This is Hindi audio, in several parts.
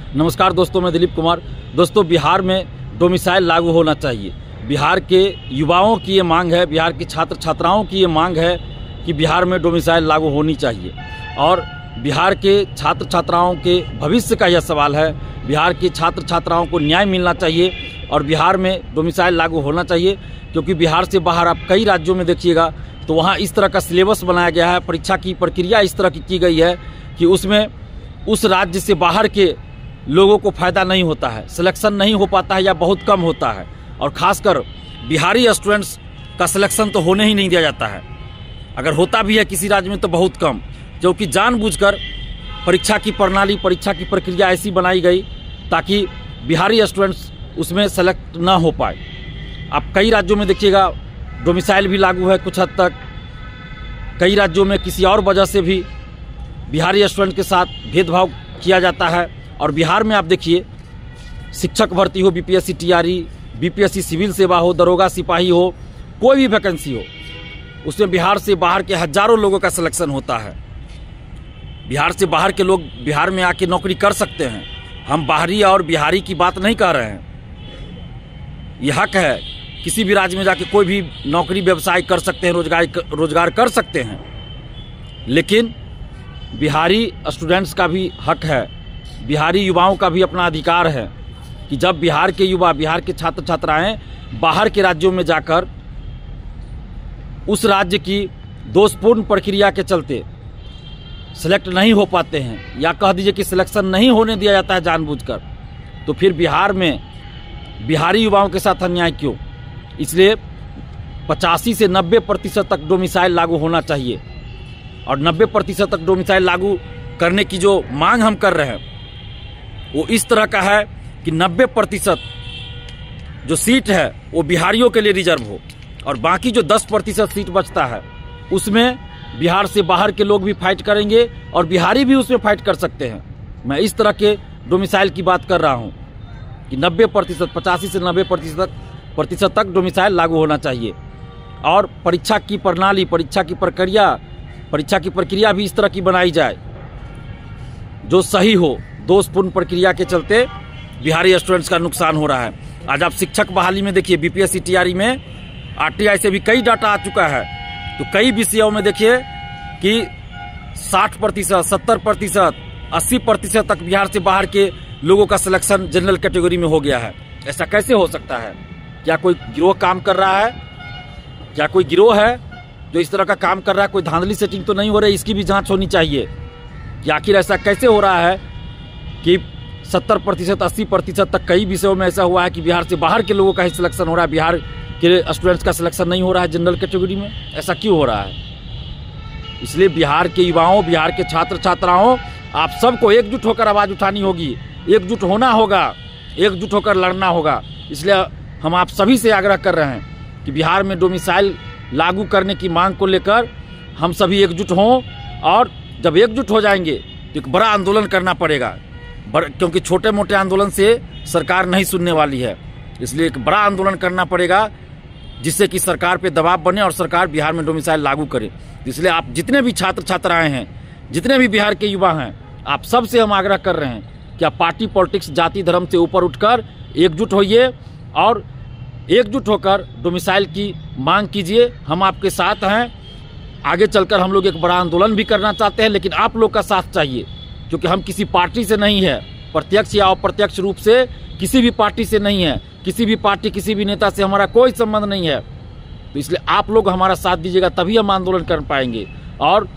नमस्कार दोस्तों, मैं दिलीप कुमार। दोस्तों, बिहार में डोमिसाइल लागू होना चाहिए। बिहार के युवाओं की ये मांग है, बिहार के छात्र छात्राओं की ये मांग है कि बिहार में डोमिसाइल लागू होनी चाहिए। और बिहार के छात्र छात्राओं के भविष्य का यह सवाल है। बिहार के छात्र छात्राओं को न्याय मिलना चाहिए और बिहार में डोमिसाइल लागू होना चाहिए, क्योंकि बिहार से बाहर आप कई राज्यों में देखिएगा तो वहाँ इस तरह का सिलेबस बनाया गया है, परीक्षा की प्रक्रिया इस तरह की गई है कि उसमें उस राज्य से बाहर के लोगों को फ़ायदा नहीं होता है, सिलेक्शन नहीं हो पाता है या बहुत कम होता है। और ख़ासकर बिहारी स्टूडेंट्स का सिलेक्शन तो होने ही नहीं दिया जाता है। अगर होता भी है किसी राज्य में तो बहुत कम, क्योंकि जानबूझकर परीक्षा की प्रणाली, परीक्षा की प्रक्रिया ऐसी बनाई गई ताकि बिहारी स्टूडेंट्स उसमें सेलेक्ट ना हो पाए। आप कई राज्यों में देखिएगा डोमिसाइल भी लागू है कुछ हद तक, कई राज्यों में किसी और वजह से भी बिहारी स्टूडेंट के साथ भेदभाव किया जाता है। और बिहार में आप देखिए, शिक्षक भर्ती हो, बीपीएससी टीआरई, बीपीएससी सिविल सेवा हो, दरोगा सिपाही हो, कोई भी वैकेंसी हो, उसमें बिहार से बाहर के हजारों लोगों का सिलेक्शन होता है। बिहार से बाहर के लोग बिहार में आके नौकरी कर सकते हैं। हम बाहरी और बिहारी की बात नहीं कर रहे हैं। यह हक है, किसी भी राज्य में जाके कोई भी नौकरी व्यवसाय कर सकते हैं, रोजगार कर सकते हैं। लेकिन बिहारी स्टूडेंट्स का भी हक है, बिहारी युवाओं का भी अपना अधिकार है कि जब बिहार के युवा, बिहार के छात्र छात्राएं बाहर के राज्यों में जाकर उस राज्य की दोषपूर्ण प्रक्रिया के चलते सिलेक्ट नहीं हो पाते हैं, या कह दीजिए कि सिलेक्शन नहीं होने दिया जाता है जानबूझकर, तो फिर बिहार में बिहारी युवाओं के साथ अन्याय क्यों? इसलिए 85 से 90% तक डोमिसाइल लागू होना चाहिए। और 90% तक डोमिसाइल लागू करने की जो मांग हम कर रहे हैं वो इस तरह का है कि 90% जो सीट है वो बिहारियों के लिए रिजर्व हो, और बाकी जो 10% सीट बचता है उसमें बिहार से बाहर के लोग भी फाइट करेंगे और बिहारी भी उसमें फाइट कर सकते हैं। मैं इस तरह के डोमिसाइल की बात कर रहा हूँ कि 90%, 85 से 90% तक डोमिसाइल लागू होना चाहिए। और परीक्षा की प्रणाली, परीक्षा की प्रक्रिया भी इस तरह की बनाई जाए जो सही हो। दोषपूर्ण प्रक्रिया के चलते बिहारी स्टूडेंट्स का नुकसान हो रहा है। आज आप शिक्षक बहाली में देखिए, बीपीएससी टीआरई में आरटीआई से भी कई डाटा आ चुका है, तो कई विषयों में देखिए कि 60%, 70%, 80% तक बिहार से बाहर के लोगों का सिलेक्शन जनरल कैटेगरी में हो गया है। ऐसा कैसे हो सकता है? क्या कोई गिरोह काम कर रहा है? क्या कोई गिरोह है जो इस तरह का काम कर रहा है? कोई धांधली सेटिंग तो नहीं हो रही? इसकी भी जांच होनी चाहिए कि आखिर ऐसा कैसे हो रहा है कि 70%, 80% तक कई विषयों में ऐसा हुआ है कि बिहार से बाहर के लोगों का ही सिलेक्शन हो रहा है, बिहार के स्टूडेंट्स का सिलेक्शन नहीं हो रहा है जनरल कैटेगरी में। ऐसा क्यों हो रहा है? इसलिए बिहार के युवाओं, बिहार के छात्र छात्राओं, आप सबको एकजुट होकर आवाज़ उठानी होगी, एकजुट होना होगा, एकजुट होकर लड़ना होगा। इसलिए हम आप सभी से आग्रह कर रहे हैं कि बिहार में डोमिसाइल लागू करने की मांग को लेकर हम सभी एकजुट हों, और जब एकजुट हो जाएंगे तो एक बड़ा आंदोलन करना पड़ेगा, क्योंकि छोटे मोटे आंदोलन से सरकार नहीं सुनने वाली है। इसलिए एक बड़ा आंदोलन करना पड़ेगा जिससे कि सरकार पे दबाव बने और सरकार बिहार में डोमिसाइल लागू करे। इसलिए आप जितने भी छात्र छात्राएं हैं, जितने भी बिहार के युवा हैं, आप सबसे हम आग्रह कर रहे हैं कि आप पार्टी पॉलिटिक्स, जाति धर्म से ऊपर उठकर एकजुट होइए और एकजुट होकर डोमिसाइल की मांग कीजिए। हम आपके साथ हैं। आगे चलकर हम लोग एक बड़ा आंदोलन भी करना चाहते हैं, लेकिन आप लोग का साथ चाहिए, क्योंकि हम किसी पार्टी से नहीं है, प्रत्यक्ष या अप्रत्यक्ष रूप से किसी भी पार्टी से नहीं है, किसी भी पार्टी, किसी भी नेता से हमारा कोई संबंध नहीं है। तो इसलिए आप लोग हमारा साथ दीजिएगा, तभी हम आंदोलन कर पाएंगे। और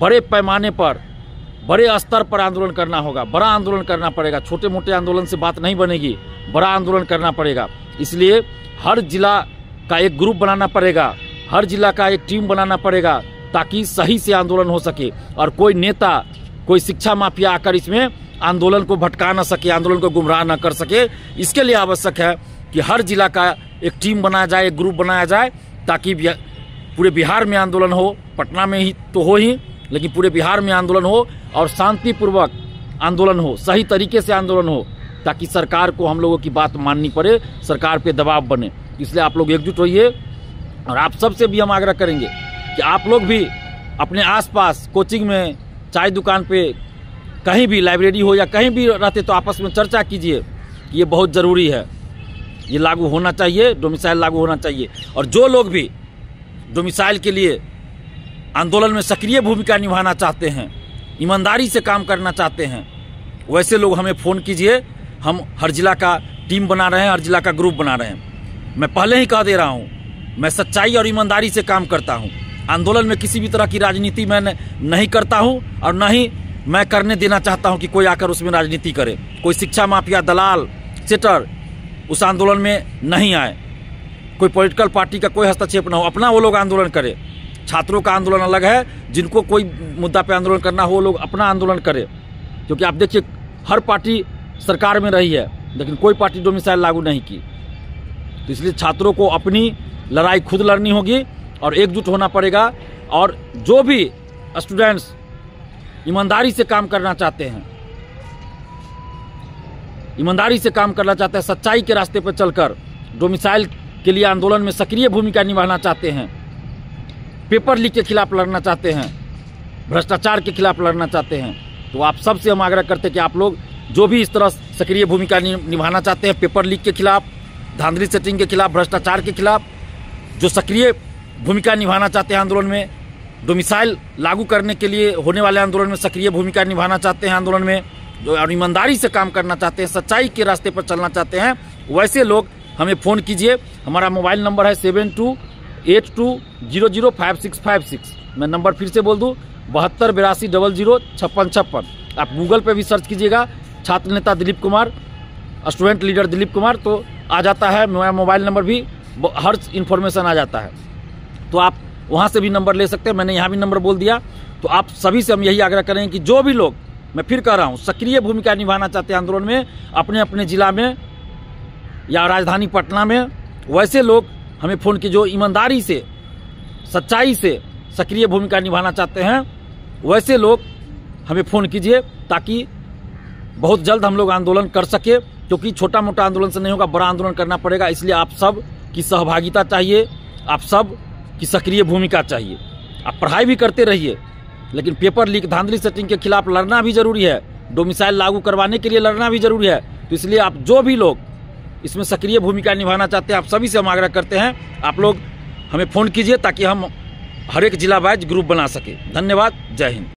बड़े पैमाने पर, बड़े स्तर पर आंदोलन करना होगा, बड़ा आंदोलन करना पड़ेगा। छोटे मोटे आंदोलन से बात नहीं बनेगी, बड़ा आंदोलन करना पड़ेगा। इसलिए हर जिला का एक ग्रुप बनाना पड़ेगा, हर जिला का एक टीम बनाना पड़ेगा, ताकि सही से आंदोलन हो सके और कोई नेता, कोई शिक्षा माफिया आकर इसमें आंदोलन को भटका न सके, आंदोलन को गुमराह न कर सके। इसके लिए आवश्यक है कि हर जिला का एक टीम बनाया जाए, एक ग्रुप बनाया जाए, ताकि पूरे बिहार में आंदोलन हो। पटना में ही तो हो ही, लेकिन पूरे बिहार में आंदोलन हो और शांतिपूर्वक आंदोलन हो, सही तरीके से आंदोलन हो, ताकि सरकार को हम लोगों की बात माननी पड़े, सरकार पे दबाव बने। इसलिए आप लोग एकजुट होइए। और आप सबसे भी हम आग्रह करेंगे कि आप लोग भी अपने आसपास, कोचिंग में, चाय दुकान पे, कहीं भी लाइब्रेरी हो या कहीं भी रहते तो आपस में चर्चा कीजिए कि ये बहुत ज़रूरी है, ये लागू होना चाहिए, डोमिसाइल लागू होना चाहिए। और जो लोग भी डोमिसाइल के लिए आंदोलन में सक्रिय भूमिका निभाना चाहते हैं, ईमानदारी से काम करना चाहते हैं, वैसे लोग हमें फ़ोन कीजिए। हम हर जिला का टीम बना रहे हैं, हर जिला का ग्रुप बना रहे हैं। मैं पहले ही कह दे रहा हूँ, मैं सच्चाई और ईमानदारी से काम करता हूँ। आंदोलन में किसी भी तरह की राजनीति मैं नहीं करता हूँ और न ही मैं करने देना चाहता हूँ कि कोई आकर उसमें राजनीति करे। कोई शिक्षा माफिया, दलाल, सेटर उस आंदोलन में नहीं आए। कोई पॉलिटिकल पार्टी का कोई हस्तक्षेप न हो, अपना वो लोग आंदोलन करे। छात्रों का आंदोलन अलग है, जिनको कोई मुद्दा पे आंदोलन करना हो वो लोग अपना आंदोलन करे। क्योंकि आप देखिए हर पार्टी सरकार में रही है लेकिन कोई पार्टी डोमिसाइल लागू नहीं की। तो इसलिए छात्रों को अपनी लड़ाई खुद लड़नी होगी और एकजुट होना पड़ेगा। और जो भी स्टूडेंट्स ईमानदारी से काम करना चाहते हैं, ईमानदारी से काम करना चाहते हैं, सच्चाई के रास्ते पर चलकर डोमिसाइल के लिए आंदोलन में सक्रिय भूमिका निभाना चाहते हैं, पेपर लीक के खिलाफ लड़ना चाहते हैं, भ्रष्टाचार के खिलाफ लड़ना चाहते हैं, तो आप सबसे हम आग्रह करते हैं कि आप लोग जो भी इस तरह सक्रिय भूमिका निभाना चाहते हैं, पेपर लीक के खिलाफ, धांधली सेटिंग के खिलाफ, भ्रष्टाचार के खिलाफ, जो सक्रिय भूमिका निभाना चाहते हैं आंदोलन में, डोमिसाइल लागू करने के लिए होने वाले आंदोलन में सक्रिय भूमिका निभाना चाहते हैं, आंदोलन में जो और ईमानदारी से काम करना चाहते हैं, सच्चाई के रास्ते पर चलना चाहते हैं, वैसे लोग हमें फ़ोन कीजिए। हमारा मोबाइल नंबर है 7282005656। मैं नंबर फिर से बोल दूँ, 7282005656। आप गूगल पे भी सर्च कीजिएगा छात्र नेता दिलीप कुमार, स्टूडेंट लीडर दिलीप कुमार, तो आ जाता है। मेरा मोबाइल नंबर भी हर इन्फॉर्मेशन आ जाता है, तो आप वहाँ से भी नंबर ले सकते हैं। मैंने यहाँ भी नंबर बोल दिया। तो आप सभी से हम यही आग्रह करेंगे कि जो भी लोग, मैं फिर कह रहा हूँ, सक्रिय भूमिका निभाना चाहते हैं आंदोलन में अपने अपने जिला में या राजधानी पटना में, वैसे लोग हमें फ़ोन की जो ईमानदारी से, सच्चाई से सक्रिय भूमिका निभाना चाहते हैं, वैसे लोग हमें फ़ोन कीजिए ताकि बहुत जल्द हम लोग आंदोलन कर सके। क्योंकि छोटा मोटा आंदोलन से नहीं होगा, बड़ा आंदोलन करना पड़ेगा। इसलिए आप सब की सहभागिता चाहिए, आप सब की सक्रिय भूमिका चाहिए। आप पढ़ाई भी करते रहिए लेकिन पेपर लीक, धांधली सेटिंग के खिलाफ लड़ना भी जरूरी है, डोमिसाइल लागू करवाने के लिए लड़ना भी जरूरी है। तो इसलिए आप जो भी लोग इसमें सक्रिय भूमिका निभाना चाहते हैं, आप सभी से हम आग्रह करते हैं, आप लोग हमें फ़ोन कीजिए ताकि हम हर एक जिला वाइज ग्रुप बना सके। धन्यवाद, जय हिंद।